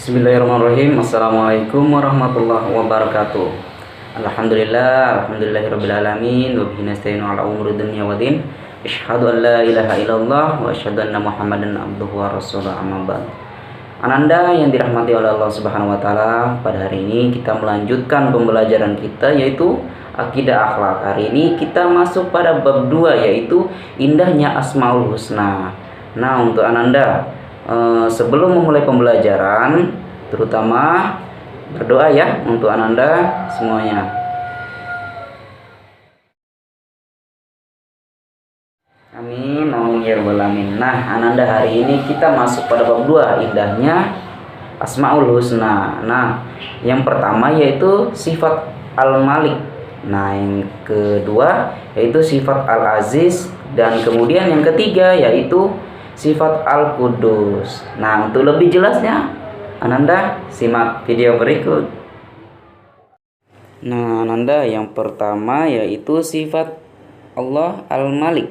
Bismillahirrahmanirrahim. Assalamualaikum warahmatullahi wabarakatuh. Alhamdulillahirabbil alamin wa bihi nasta'inu ala umuri dunya waddin. Asyhadu an la ilaha illallah wa asyhadu anna Muhammadan abduhu wa rasuluh, amma ba'd. Ananda yang dirahmati oleh Allah Subhanahu wa taala, pada hari ini kita melanjutkan pembelajaran kita yaitu akidah akhlak. Hari ini kita masuk pada bab 2 yaitu indahnya Asmaul Husna. Nah, untuk Ananda, sebelum memulai pembelajaran, terutama berdoa ya untuk Ananda semuanya. Amin, amin ya rabbal alamin. Nah, Ananda, hari ini kita masuk pada bab 2, indahnya Asmaul Husna. Nah, yang pertama yaitu sifat Al-Malik. Nah, yang kedua yaitu sifat Al-Aziz, dan kemudian yang ketiga yaitu sifat Al-Qudus. Nah, untuk lebih jelasnya Ananda simak video berikut. Nah, Ananda, yang pertama yaitu sifat Allah Al-Malik.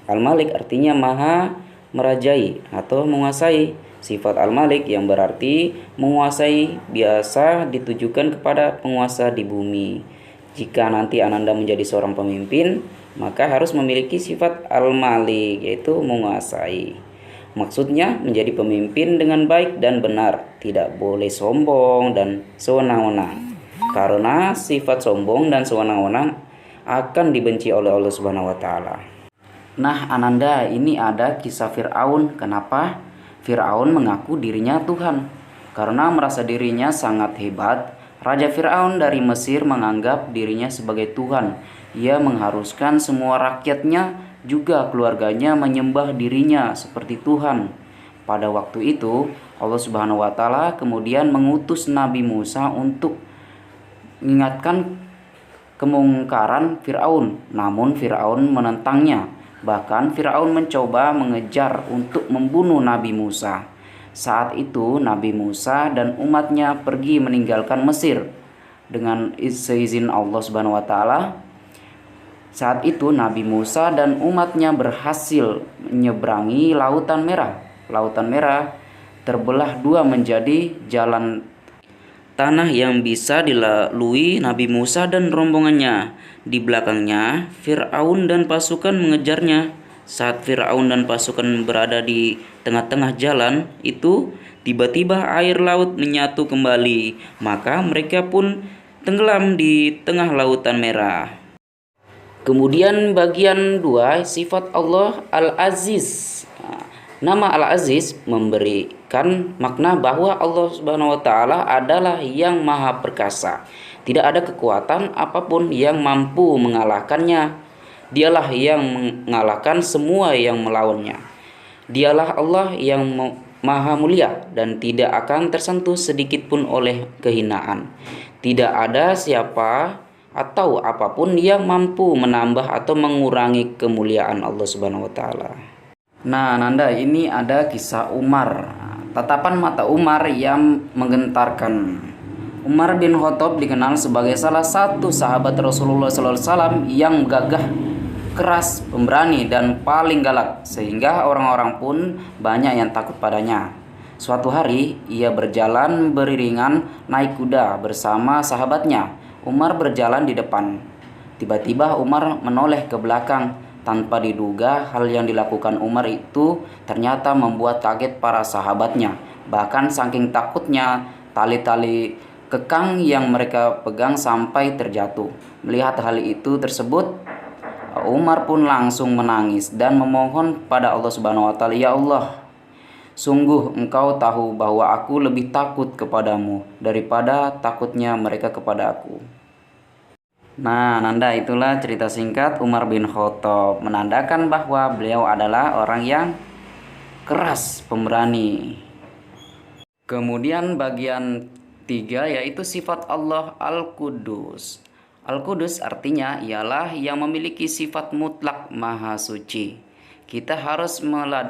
Al-Malik artinya maha merajai atau menguasai. Sifat Al-Malik yang berarti menguasai biasa ditujukan kepada penguasa di bumi. Jika nanti Ananda menjadi seorang pemimpin, maka harus memiliki sifat Al-Malik, yaitu menguasai. Maksudnya menjadi pemimpin dengan baik dan benar, tidak boleh sombong dan sewenang-wenang. Karena sifat sombong dan sewenang-wenang akan dibenci oleh Allah Subhanahu wa taala. Nah, Ananda, ini ada kisah Fir'aun. Kenapa? Fir'aun mengaku dirinya Tuhan. Karena merasa dirinya sangat hebat, Raja Fir'aun dari Mesir menganggap dirinya sebagai Tuhan. Ia mengharuskan semua rakyatnya juga keluarganya menyembah dirinya seperti Tuhan. Pada waktu itu, Allah Subhanahu wa taala kemudian mengutus Nabi Musa untuk mengingatkan kemungkaran Fir'aun. Namun Fir'aun menentangnya. Bahkan Fir'aun mencoba mengejar untuk membunuh Nabi Musa. Saat itu Nabi Musa dan umatnya pergi meninggalkan Mesir dengan seizin Allah Subhanahu wa taala. Saat itu Nabi Musa dan umatnya berhasil menyeberangi Lautan Merah. Lautan Merah terbelah dua menjadi jalan tanah yang bisa dilalui Nabi Musa dan rombongannya. Di belakangnya Fir'aun dan pasukan mengejarnya. Saat Fir'aun dan pasukan berada di tengah-tengah jalan itu, tiba-tiba air laut menyatu kembali. Maka mereka pun tenggelam di tengah Lautan Merah. Kemudian bagian 2, sifat Allah Al-Aziz. Nama Al-Aziz memberikan makna bahwa Allah Subhanahu wa taala adalah yang maha perkasa. Tidak ada kekuatan apapun yang mampu mengalahkannya. Dialah yang mengalahkan semua yang melawannya. Dialah Allah yang maha mulia dan tidak akan tersentuh sedikit pun oleh kehinaan. Tidak ada siapa atau apapun yang mampu menambah atau mengurangi kemuliaan Allah Subhanahu wa taala. Nah, Nanda, ini ada kisah Umar. Tatapan mata Umar yang menggentarkan. Umar bin Khattab dikenal sebagai salah satu sahabat Rasulullah SAW yang gagah, keras, pemberani, dan paling galak, sehingga orang-orang pun banyak yang takut padanya. Suatu hari ia berjalan beriringan naik kuda bersama sahabatnya. Umar berjalan di depan. Tiba-tiba Umar menoleh ke belakang. Tanpa diduga, hal yang dilakukan Umar itu ternyata membuat kaget para sahabatnya. Bahkan saking takutnya, tali-tali kekang yang mereka pegang sampai terjatuh. Melihat hal itu tersebut, Umar pun langsung menangis dan memohon pada Allah Subhanahu wa taala, "Ya Allah, sungguh Engkau tahu bahwa aku lebih takut kepadamu daripada takutnya mereka kepada aku." Nah, Nanda, itulah cerita singkat Umar bin Khattab, menandakan bahwa beliau adalah orang yang keras, pemberani. Kemudian bagian 3 yaitu sifat Allah Al-Qudus. Al-Qudus artinya ialah yang memiliki sifat mutlak maha suci. Kita harus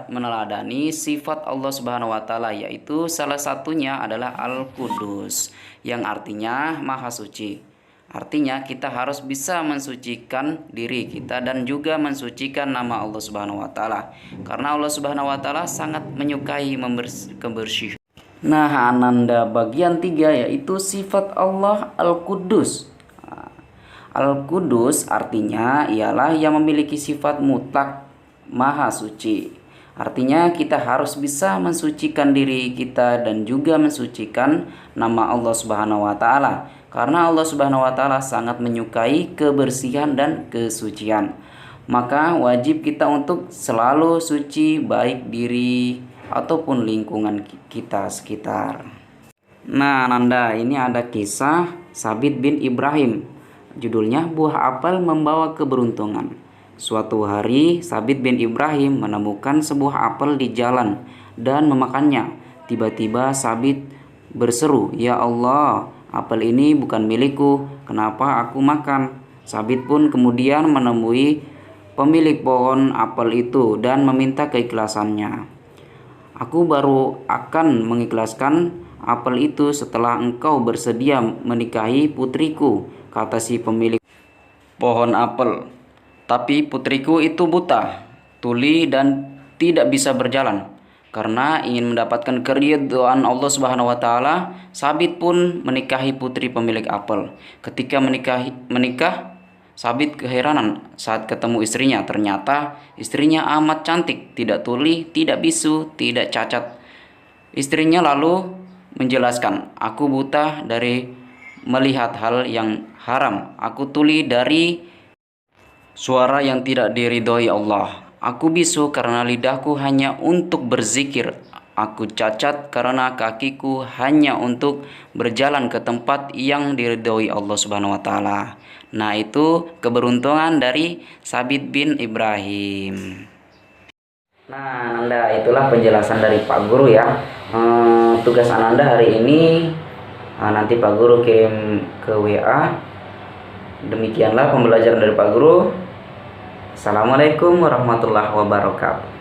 meneladani sifat Allah Subhanahu wa taala, yaitu salah satunya adalah Al-Qudus yang artinya maha suci. Artinya kita harus bisa mensucikan diri kita dan juga mensucikan nama Allah Subhanahu wa taala. Karena Allah Subhanahu wa taala sangat menyukai kebersihan. Nah, Ananda bagian 3 yaitu sifat Allah Al-Quddus. Al-Quddus artinya ialah yang memiliki sifat mutlak maha suci. Artinya kita harus bisa mensucikan diri kita dan juga mensucikan nama Allah Subhanahu wa taala. Karena Allah Subhanahu wa taala sangat menyukai kebersihan dan kesucian. Maka wajib kita untuk selalu suci baik diri ataupun lingkungan kita sekitar. Nah, Nanda, ini ada kisah Sabit bin Ibrahim. Judulnya Buah Apel Membawa Keberuntungan. Suatu hari Sabit bin Ibrahim menemukan sebuah apel di jalan dan memakannya. Tiba-tiba Sabit berseru, "Ya Allah, apel ini bukan milikku, kenapa aku makan?" Sabit pun kemudian menemui pemilik pohon apel itu dan meminta keikhlasannya. "Aku baru akan mengikhlaskan apel itu setelah engkau bersedia menikahi putriku," kata si pemilik pohon apel. "Tapi putriku itu buta, tuli dan tidak bisa berjalan." Karena ingin mendapatkan keridhaan Allah Subhanahu wa taala, Sabit pun menikahi putri pemilik apel. Ketika menikah, Sabit keheranan saat ketemu istrinya. Ternyata istrinya amat cantik, tidak tuli, tidak bisu, tidak cacat. Istrinya lalu menjelaskan, "Aku buta dari melihat hal yang haram. Aku tuli dari suara yang tidak diridhoi Allah. Aku bisu karena lidahku hanya untuk berzikir. Aku cacat karena kakiku hanya untuk berjalan ke tempat yang diridhoi Allah Subhanahu wa taala." Nah, itu keberuntungan dari Sabit bin Ibrahim. Nah, Ananda, itulah penjelasan dari Pak Guru ya. Tugas Ananda hari ini nanti Pak Guru kirim ke WA. Demikianlah pembelajaran dari Pak Guru. Assalamualaikum warahmatullahi wabarakatuh.